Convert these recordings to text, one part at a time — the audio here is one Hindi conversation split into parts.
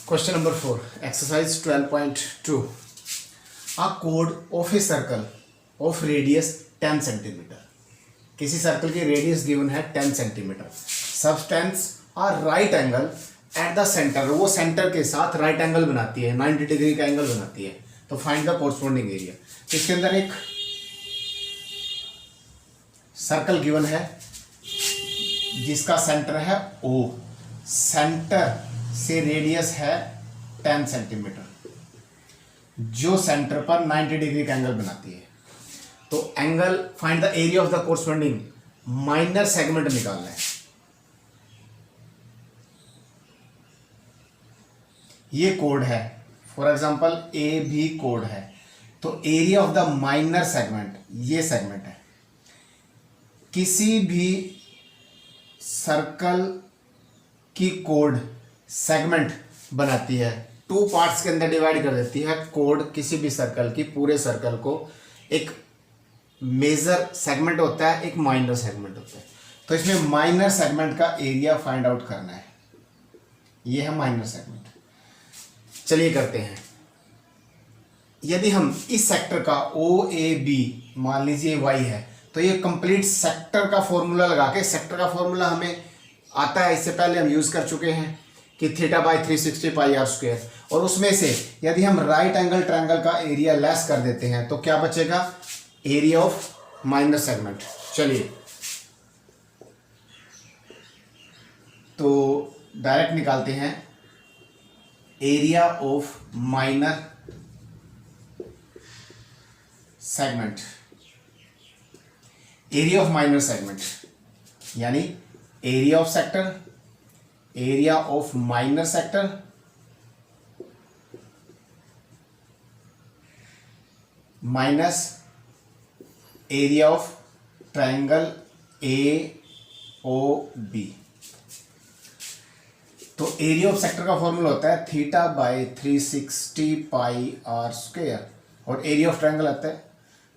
Question number 4, exercise 12.2. A chord of a circle of radius 10 centimeter. किसी सर्कल की रेडियस गिवन है 10 सेंटीमीटर. सबटेंस और right angle at the centre, वो सेंटर के साथ राइट एंगल बनाती है, 90 डिग्री का एंगल बनाती है. तो फाइंड द कोरस्पॉन्डिंग एरिया. इसके अंदर एक सर्कल गिवन है जिसका सेंटर है O. सेंटर से रेडियस है 10 सेंटीमीटर, जो सेंटर पर 90 डिग्री का एंगल बनाती है. तो angle find the area of the corresponding minor segment निकालना है. ये कोड है, फॉर एग्जांपल ए भी कोड है. तो area of the minor segment, ये सेगमेंट है. किसी भी सर्कल की कोड सेगमेंट बनाती है, 2 पार्ट्स के अंदर डिवाइड कर देती है. कोड किसी भी सर्कल की, पूरे सर्कल को एक मेजर सेगमेंट होता है, एक माइनर सेगमेंट होता है. तो इसमें माइनर सेगमेंट का एरिया फाइंड आउट करना है. ये है माइनर सेगमेंट. चलिए करते हैं. यदि हम इस सेक्टर का OAB मान लीजिए y है, तो ये कंप्लीट सेक्टर का फॉर्मूला लगा के, सेक्टर का फॉर्मूला हमें आता है, इससे पहले हम यूज कर चुके हैं कि θ/360 πr². और उसमें से यदि हम राइट एंगल ट्रायंगल का एरिया लेस कर देते हैं तो क्या बचेगा? Area of minor segment. चलिए तो डायरेक्ट निकालते हैं. Area of minor segment, area of minor segment यानी area of sector, area of minor sector minus area of triangle AOB. तो एरिया ऑफ सेक्टर का फॉर्मूला होता है θ/360 πr², और एरिया ऑफ ट्रायंगल आता है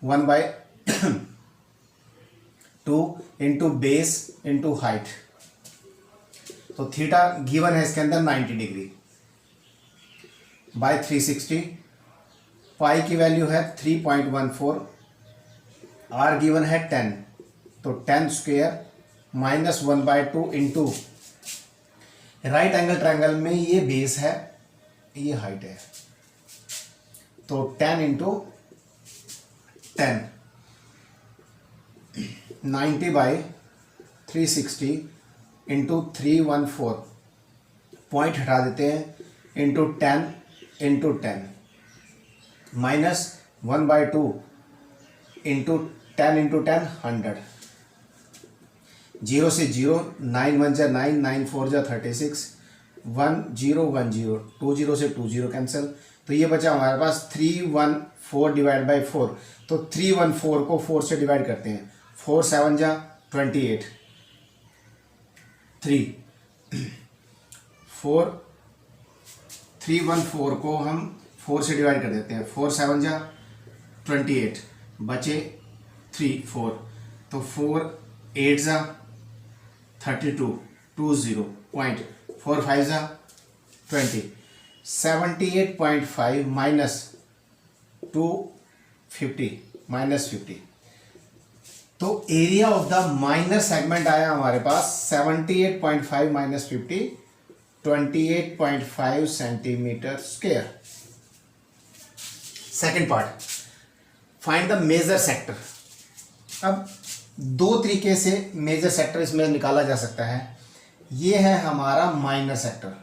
1/2 इंटू बेस इंटू हाइट. तो थीटा गिवन है इसके अंदर 90 डिग्री बाय 360. पाई की वैल्यू है 3.14. आर गिवन है 10, तो 10 square minus 1/2 into right angle triangle में ये बेस है, ये हाइट है. तो 10 इंटू 10, 90/360 इंटू 314. पॉइंट हटा देते हैं, into 10 into 10 minus 1/2 into 10 into 10 100. 0 से 0, 9 1 जा 9, 9 4 जा 36, 1 0 1 0, 2 0 से 2 0 कैंसिल. तो ये बचा हमारे पास 314 डिवाइड बाई 4. तो 314 को 4 से डिवाइड करते हैं. 4 7 जा 28, 314 को हम 4 से डिवाइड कर देते हैं. 4 7 जा 28, बचे 3 4. तो 4 8 जा 32, 20 पॉइंट 4 5 जा 20. 78.5 माइनस 250 माइनस 50. तो area of the minor segment आया हमारे पास 78.5 minus 50, 28.5 centimetre square. Second part, find the major sector. अब 2 तरीके से मेजर सेक्टर इसमें निकाला जा सकता है. ये है हमारा माइनर सेक्टर.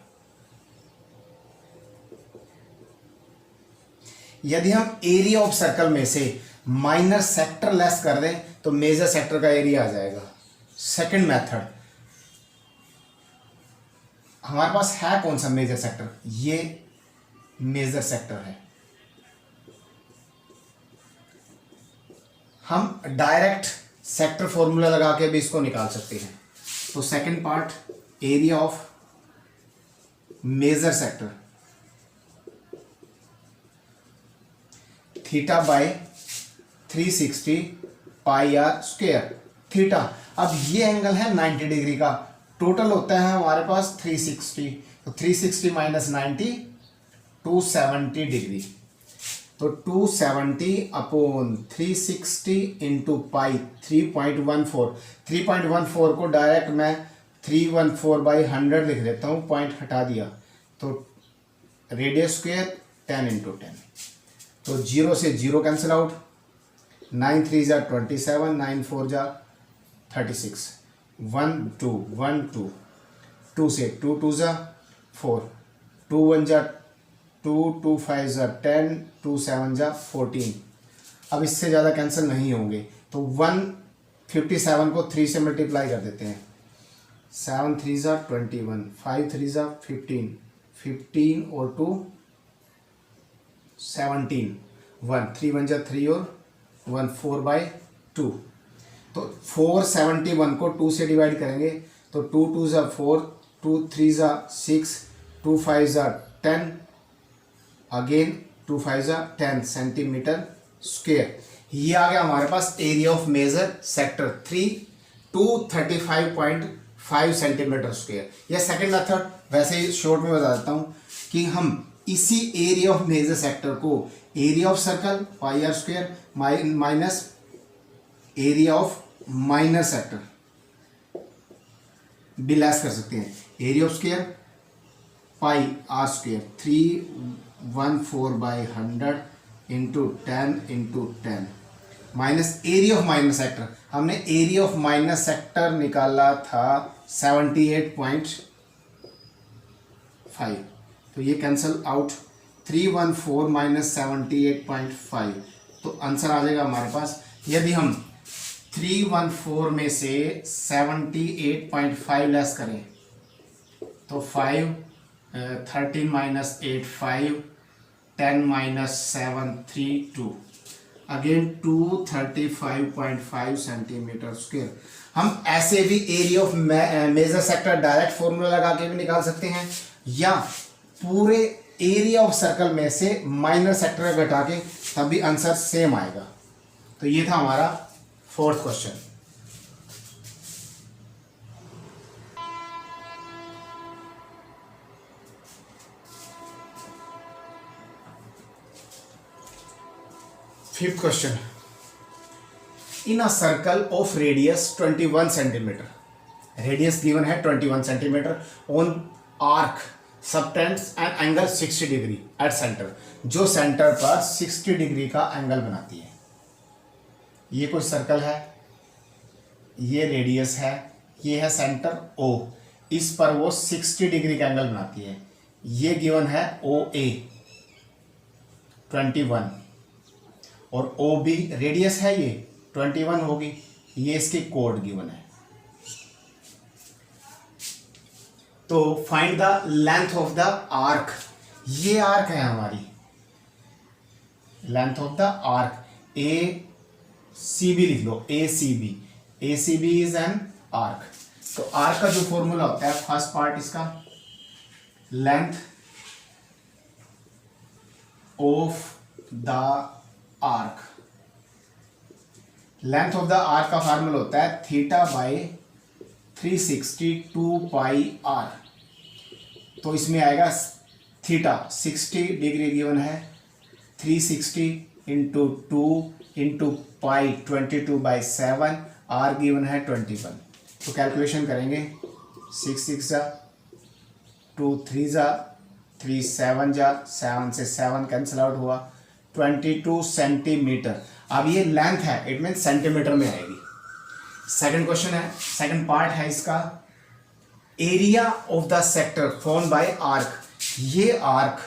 यदि हम एरिया ऑफ सर्कल में से माइनर सेक्टर लेस कर दें तो मेजर सेक्टर का एरिया आ जाएगा. सेकंड मेथड, हमारे पास है कौन सा मेजर सेक्टर? ये मेजर सेक्टर है. हम डायरेक्ट सेक्टर फॉर्मूला लगा के भी इसको निकाल सकते हैं. तो second part, area of major sector θ/360 πr². Theta, अब ये एंगल है 90 डिग्री का, टोटल होता है हमारे पास 360, तो 360 माइनस 90 270 डिग्री, तो 270 अपॉन 360 इंटू पाई 3.14, 3.14 को डायरेक्ट मैं 314/100 लिख देता हूँ, पॉइंट हटा दिया, तो रेडियस स्क्वायर 10 इंटू 10, तो 0 से 0 कैंसिल आउट, 9 3 जा 27, 9 4 जा 36, 1 2 1 2, 2 से 2 2 जा 4, 2 1 जा 2, 2 5 जा 10, 2 7 जा 14, अब इससे ज़्यादा कैंसिल नहीं होंगे, तो 157 को 3 से मल्टीप्लाई कर देते हैं, 7 3 जा 21, 5 3 जा 15, 15 और 2 17, 1 3 1 जा 3 और 1 4/2, तो 471 को 2 से डिवाइड करेंगे, तो 2 2 जा 4, 2 3 जा 6, 2 5 जा 10, अगेन 2 5 जा 10 सेंटीमीटर स्क्वेयर। ये आ गया हमारे पास area of major sector 3, 235.5 centimetre square. यह सेकंड मेथड, वैसे ही शॉर्ट में बता देता हूँ कि हम इसी एरिया ऑफ मेजर सेक्टर को area of circle pi r square minus area of minor sector भी लेस कर सकते हैं, area of square pi r square 314/100 into 10 into 10 minus area of minor sector, हमने एरिया ऑफ माइनर सेक्टर निकाला था 78.5, तो ये कैंसल आउट, 314 माइनस 78.5, तो आंसर आ जाएगा हमारे पास। यदि हम 314 में से 78.5 लेस करें तो 5, 13 minus 8 5, 10 minus 7 3 2, again 235.5 centimetre square. हम ऐसे भी area of major sector direct formula लगा के भी निकाल सकते हैं, या पूरे एरिया ऑफ सर्कल में से माइनर सेक्टर घटा के, तभी आंसर सेम आएगा। तो ये था हमारा fourth question. Fifth question, in a circle of radius 21 centimetre, radius given है 21 centimetre, on arc subtends an angle 60 degree at centre, जो सेंटर पर 60 डिग्री का एंगल बनाती है। ये कोई सर्कल है, ये रेडियस है, ये है सेंटर O, इस पर वो 60 डिग्री का एंगल बनाती है। ये गिवन है OA 21 और OB रेडियस है, ये 21 होगी, ये इसकी कोड गिवन है। तो find the length of the arc, ये आर्क है हमारी, length of the arc ACB लिख लो, ACB इज एन आर्क। तो आर्क का जो फॉर्मूला होता है, फर्स्ट पार्ट इसका length of the arc, length of the arc का फार्मूला होता है θ/360 2πr। तो इसमें आएगा थीटा 60 डिग्री गिवन है, 360 into 2 into pi 22/7, r given है 21। तो कैलकुलेशन करेंगे, 6 6 जा 2 3 जा 3 7 जा 7 से 7 कैंसिल आउट हुआ, 22 सेंटीमीटर। अब ये लेंथ है, इट मीन सेंटीमीटर में आएगी। सेकंड क्वेश्चन है, सेकंड पार्ट है इसका, area of the sector form by arc. ये आर्क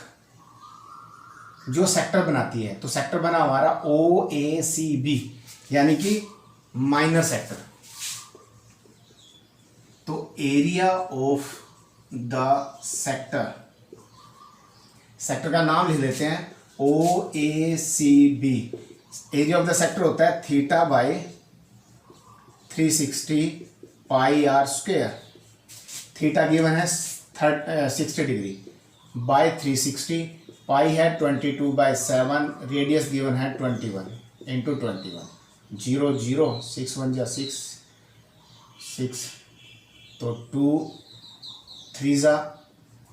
जो सेक्टर बनाती है, तो सेक्टर बना हमारा OACB यानी कि माइनर सेक्टर। तो area of the sector, sector का नाम लिख लेते हैं OACB। Area of the sector होता है θ/360 πr स्क्वेयर। थीटा गिवन है 60 डिग्री बाय 360, पाई है 22/7, रेडियस गिवन है 21 इंटू 21, 0 0 6 1 जा 6 6 तो 2 3 जा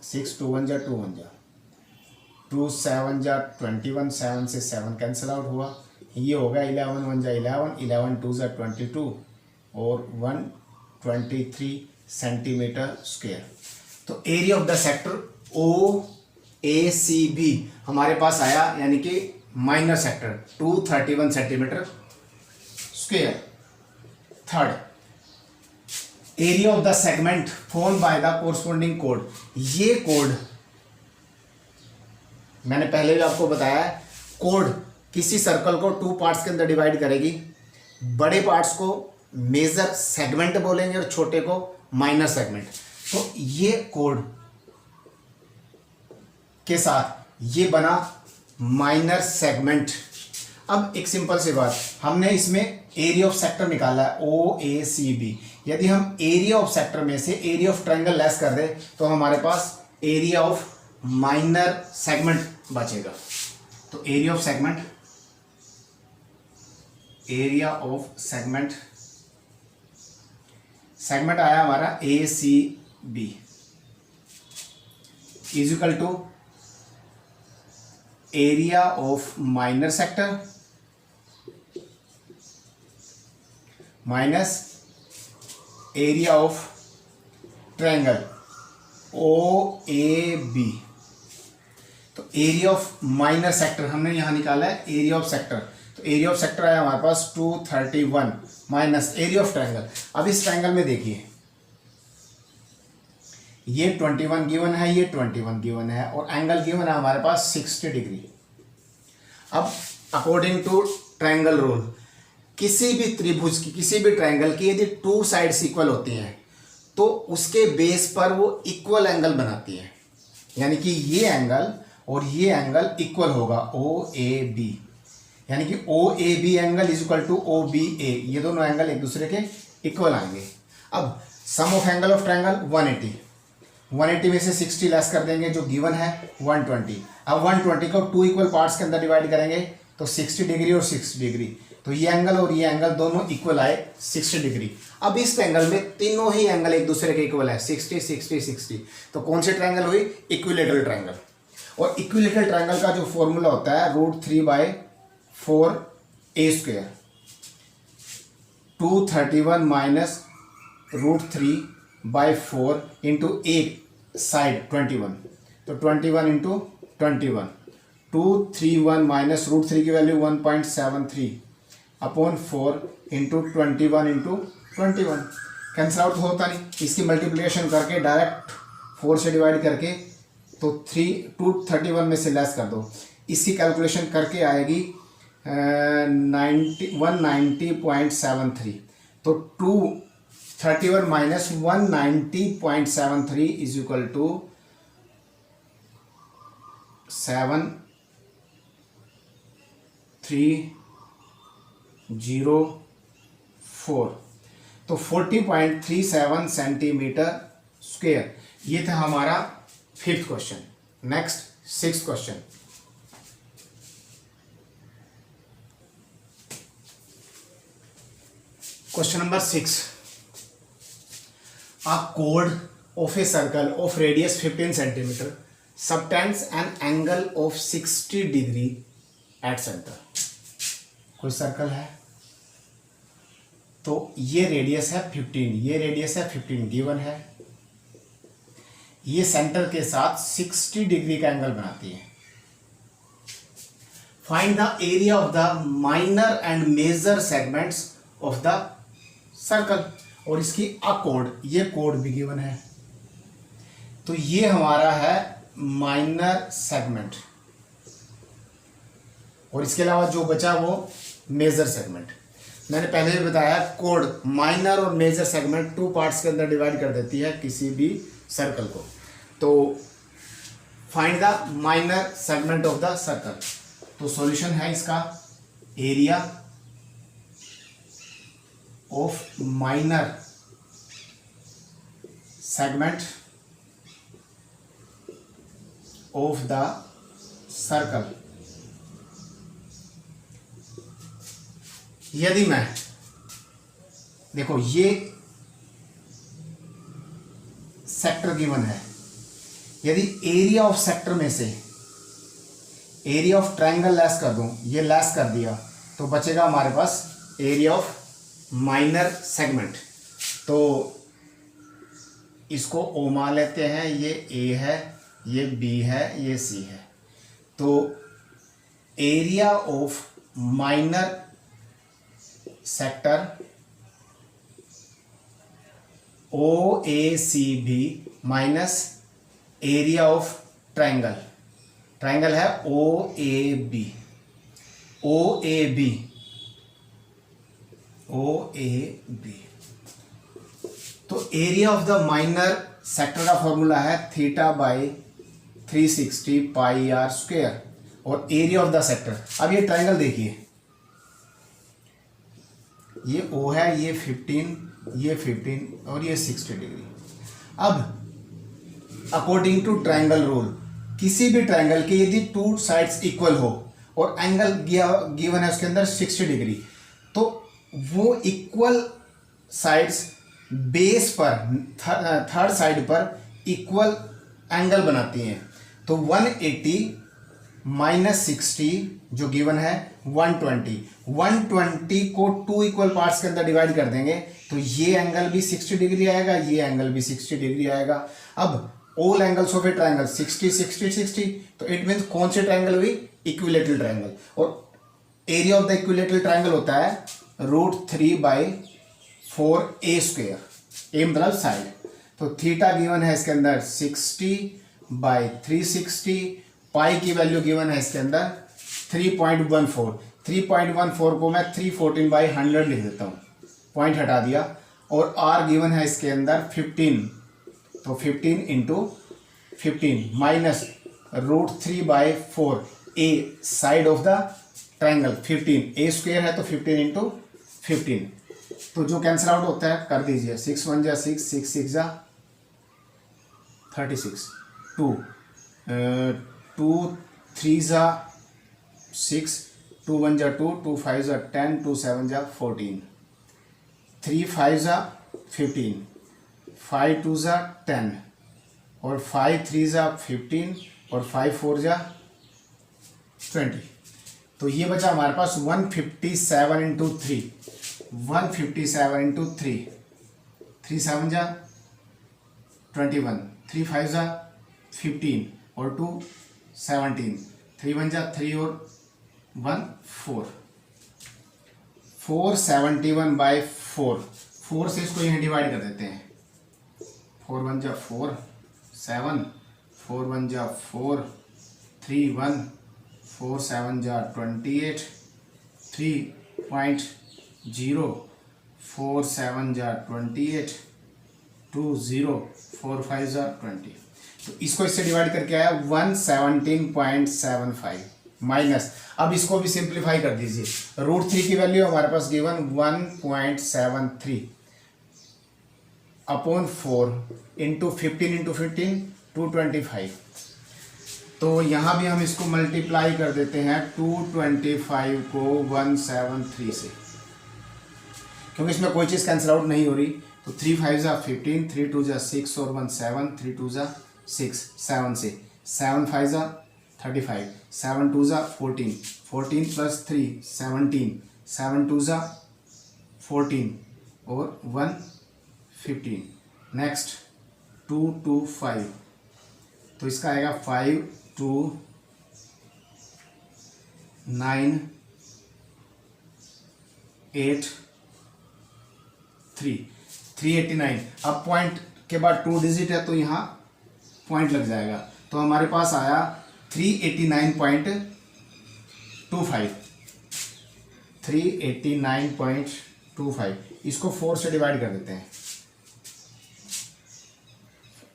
6, 2 1 जा 2 1 जा 2 7 जा 21, 7 से 7 कैंसिल आउट हुआ, ये होगा 11 1 जा 11, 11 2 जा 22 और 123 सेंटीमीटर स्क्वायर। तो area of the sector O A C B हमारे पास आया, यानी कि minor sector 231 centimetre square. Third, area of the segment form by the corresponding कोड। ये कोड मैंने पहले भी आपको बताया है, कोड किसी सर्कल को 2 पार्ट्स के अंदर डिवाइड करेगी। बड़े पार्ट्स को मेजर सेगमेंट बोलेंगे और छोटे को माइनर सेगमेंट। तो ये कोड के साथ ये बना माइनर सेगमेंट। अब एक सिंपल सी बात, हमने इसमें एरिया ऑफ सेक्टर निकाला है ओ ए सी बी। यदि हम एरिया ऑफ सेक्टर में से एरिया ऑफ ट्रायंगल लेस कर दें तो हमारे पास एरिया ऑफ माइनर सेगमेंट बचेगा। तो area of segment, area of segment, segment आया हमारा A C B is equal to area of minor sector minus area of triangle O A B. तो एरिया ऑफ माइनर सेक्टर हमने यहां निकाला है एरिया ऑफ सेक्टर। तो एरिया ऑफ सेक्टर आया हमारे पास 231 माइनस एरिया ऑफ ट्रायंगल। अब इस ट्रायंगल में देखिए, ये 21 गिवन है, ये 21 गिवन है और एंगल गिवन है हमारे पास 60 डिग्री। अब अकॉर्डिंग टू ट्रायंगल रूल, किसी भी त्रिभुज की, किसी भी ट्रायंगल की यदि 2 साइड्स इक्वल होती हैं तो उसके बेस पर वो इक्वल एंगल बनाती है। यानी कि ये एंगल और ये एंगल इक्वल होगा ओ ए बी, यानी कि O A B angle is equal to O B A. ये दोनों एंगल एक दूसरे के इक्वल आएंगे। अब sum of angle of triangle 180, 180 में से 60 लेस कर देंगे जो गिवन है 120। अब 120 को 2 इक्वल पार्ट्स के अंदर डिवाइड करेंगे तो 60 डिग्री और 60 डिग्री, तो ये एंगल और ये एंगल दोनों इक्वल आए 60 डिग्री। अब इस ट्रायंगल में तीनों ही एंगल एक दूसरे के इक्वल है 60 60 60। तो कौन सी ट्रायंगल हुई? Equilateral triangle. और इक्विलेटरल ट्रायंगल का जो फॉर्मूला होता है √3/4 ए स्क्वायर, 231 माइनस √3/4 इंटू एक साइड 21, तो 21 इंटू 21, 231 माइनस √3 की value 1.73 upon 4 into 21 into 21। Cancel out होता नहीं, इसकी मल्टीप्लिकेशन करके डायरेक्ट 4 से डिवाइड करके तो 231 में से लेस कर दो, इसकी कैलकुलेशन करके आएगी 190.73। तो 231 माइनस 190.73 इज इक्वल टू 7304, तो 40.37 सेंटीमीटर स्क्वायर। ये था हमारा 5th question. Next 6th question. Question number 6, a chord of a circle of radius 15 centimeter subtends an angle of 60 degree at center। कोई सर्कल है तो ये रेडियस है 15, ये रेडियस है 15 गिवन है, ये सेंटर के साथ 60 डिग्री का एंगल बनाती है। Find the area of the minor and major segments of the circle. और इसकी अ कोड, ये कोड भी गिवन है। तो ये हमारा है माइनर सेगमेंट और इसके अलावा जो बचा वो मेजर सेगमेंट। मैंने पहले भी बताया कोड माइनर और मेजर सेगमेंट 2 पार्ट्स के अंदर डिवाइड कर देती है किसी भी सर्कल को। तो find the minor segment of the circle. तो सॉल्यूशन है इसका area of minor segment of the circle. यदि मैं देखो ये सेक्टर गिवन है, यदि एरिया ऑफ सेक्टर में से एरिया ऑफ ट्रायंगल लेस कर दूं, ये लेस कर दिया तो बचेगा हमारे पास एरिया ऑफ माइनर सेगमेंट। तो इसको ओ मान लेते हैं, ये ए है, ये बी है, ये सी है। तो area of minor sector O A C B minus area of triangle, triangle है O A B, O A B, O A B. तो area of the minor sector का फॉर्मूला है theta by 360 pi r square, और एरिया ऑफ द सेक्टर। अब ये ट्रायंगल देखिए, ये ओ है, ये 15, ये 15 और ये 60 डिग्री। अब अकॉर्डिंग टू ट्रायंगल रूल, किसी भी ट्रायंगल के यदि टू साइड्स इक्वल हो और एंगल गिवन है उसके अंदर 60 डिग्री, तो वो इक्वल साइड्स बेस पर थर्ड साइड पर इक्वल एंगल बनाती हैं। तो 180 माइनस 60 जो गिवन है 120 को टू इक्वल पार्ट्स के अंदर डिवाइड कर देंगे तो ये एंगल भी 60 डिग्री आएगा, ये एंगल भी 60 डिग्री आएगा। अब all angles of A triangle 60 60 60, तो इट मीन्स कौन से ट्रायंगल हुई? Equilateral triangle. और area of the equilateral triangle होता है √3/4 ए स्क्वायर, ए मतलब साइड। तो थीटा गिवन है इसके अंदर 60/360, पाई की वैल्यू गिवन है इसके अंदर 3.14। 3.14 को मैं 314/100 लिख देता हूँ, पॉइंट हटा दिया। और आर गिवन है इसके अंदर 15, तो 15 × 15 minus √3/4 A side of the triangle 15, A square है तो 15 × 15, तो जो कैंसिल आउट होता है कर दीजिए। 6 1 जा 6, 6 6 जा 36, 2 2 3 जा 6, 2 1 जा 2, 2 5 जा 10, 2 7 जा 14, 3 5 जा 15, 5 2 जा 10, और 5 3 जा 15, और 5 4 जा 20। तो ये बचा हमारे पास 157 × 3, 157 × 3, 3 7 जा 21, 3 5 जा 15, और 2 17, 3 1 जा 3 और 1 4, 471/4, 4 से इसको यहाँ डिवाइड कर देते हैं। 4 1 जा 4 7, 4 1 जा 4 3 1, 4 7 जा 28, 3.0, 4 7 जा 28, 2 0, 4 5 जा 20। तो इसको इससे डिवाइड करके आया 117.75 माइनस। अब इसको भी सिंप्लीफाई कर दीजिए। √3 की वैल्यू हमारे पास गिवन 1.73 अपॉन 4 × 15 × 15 225। तो यहाँ भी हम इसको मल्टीप्लाई कर देते हैं 225 को 173 से, क्योंकि इसमें कोई चीज़ कैंसिल आउट नहीं हो रही। तो 3 5 जा 15, 3 2 जा 6 और 1 7, 3 2 जा 6, 7 से 7 5 जा 35, 7 2 जा 14, 14 + 3 17, 7 2 जा 14 और 1 15। नेक्स्ट 2 2 5, तो इसका आएगा 5 2 9 8 3 389। अब पॉइंट के बाद 2 डिजिट है तो यहाँ पॉइंट लग जाएगा। तो हमारे पास आया 389.25, 389.25। इसको 4 से डिवाइड कर देते हैं।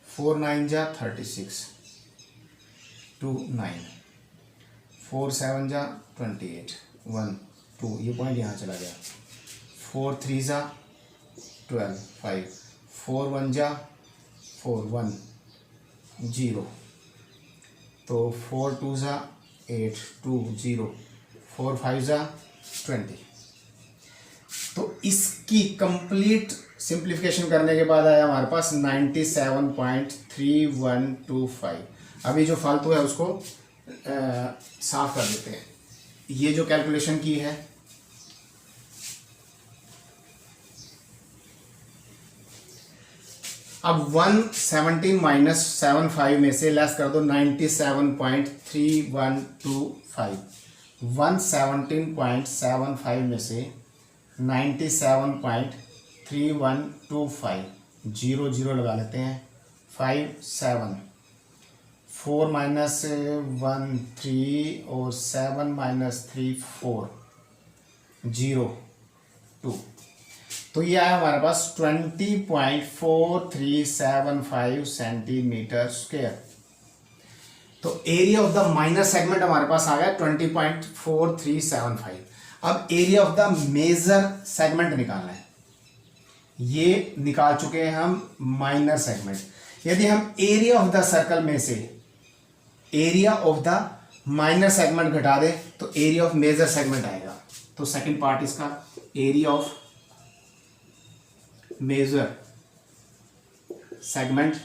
4 9 जा 36, 2 9, 4 7 जा 28, 1 2, ये पॉइंट यहाँ चला गया। 4 3 जा 12 5, 4 1 जा 4 1 0, तो 4 2 जा 8 2 0, 4 5 जा 20। तो इसकी कंप्लीट सिंप्लीफिकेशन करने के बाद आया हमारे पास 97.3125। अभी जो फालतू है उसको साफ कर देते हैं। ये जो कैलकुलेशन की है, अब 117 माइनस 75 में से लेस कर दो 97.3125। 117.75 में से 97.3125 जीरो जीरो लगा लेते हैं। 5 7 4 माइनस 1 3 और 7 माइनस 3 4 0 2। तो ये आया हमारे पास 20.4375 सेंटीमीटर स्क्वायर। तो area of the minor segment हमारे पास आ गया 20.4375। अब area of the major segment निकालना है। ये निकाल चुके हैं हम माइनर सेगमेंट। यदि हम एरिया ऑफ द सर्कल में से area of the minor segment घटा दें तो एरिया ऑफ मेजर सेगमेंट आएगा। तो सेकंड पार्ट इसका, area of major segment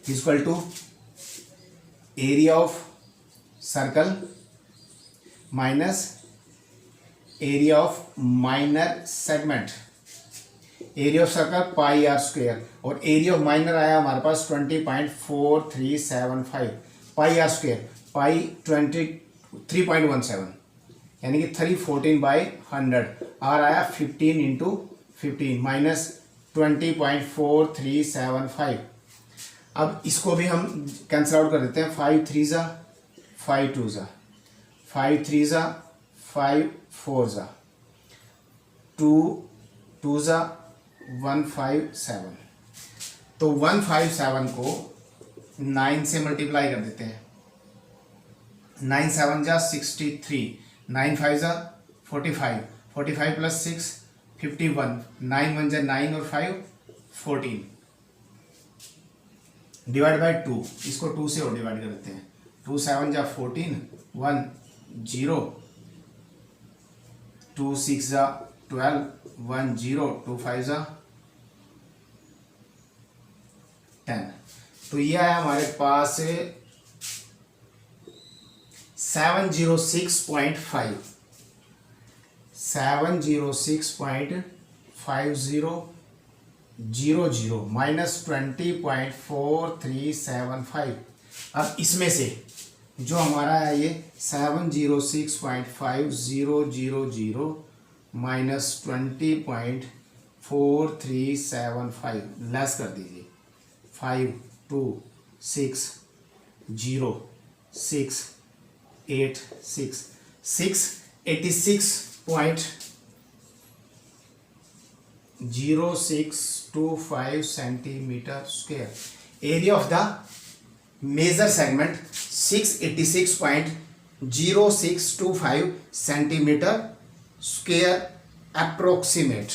equal to area of circle minus area of minor segment. Area of circle pi r square और एरिया ऑफ माइनर आया हमारे पास 20.4375। पाई आर स्क्वायर पाई 3.17 यानी कि 314/100। आर आया 15 इंटू 15 माइनस 20.4375। अब इसको भी हम कैंसिल आउट कर देते हैं। 5 3 ज़ा 5 2 ज़ा 5 3 ज़ा 5 4 ज़ा 2 2 ज़ा 157। तो 157 को 9 से मल्टीप्लाई कर देते हैं। 9 7 जा 63, 9 5 जा 45, 45 प्लस 6 51, 9 1 जा 9 और 5 14 डिवाइड बाई 2। इसको 2 से और डिवाइड कर देते हैं। 2 7 जा 14, 1 0, 2 6 जा 12, 1 0, 2 5 जा 10। तो ये है हमारे पास 706.5 706.5000 माइनस 20.4375। अब इसमें से जो हमारा है ये 706.5000 माइनस 20.4375 लेस कर दीजिए। 5 2 6 0 6 8 6 686.0625 centimetre square. Area of the major segment 686.0625 centimetre square approximate.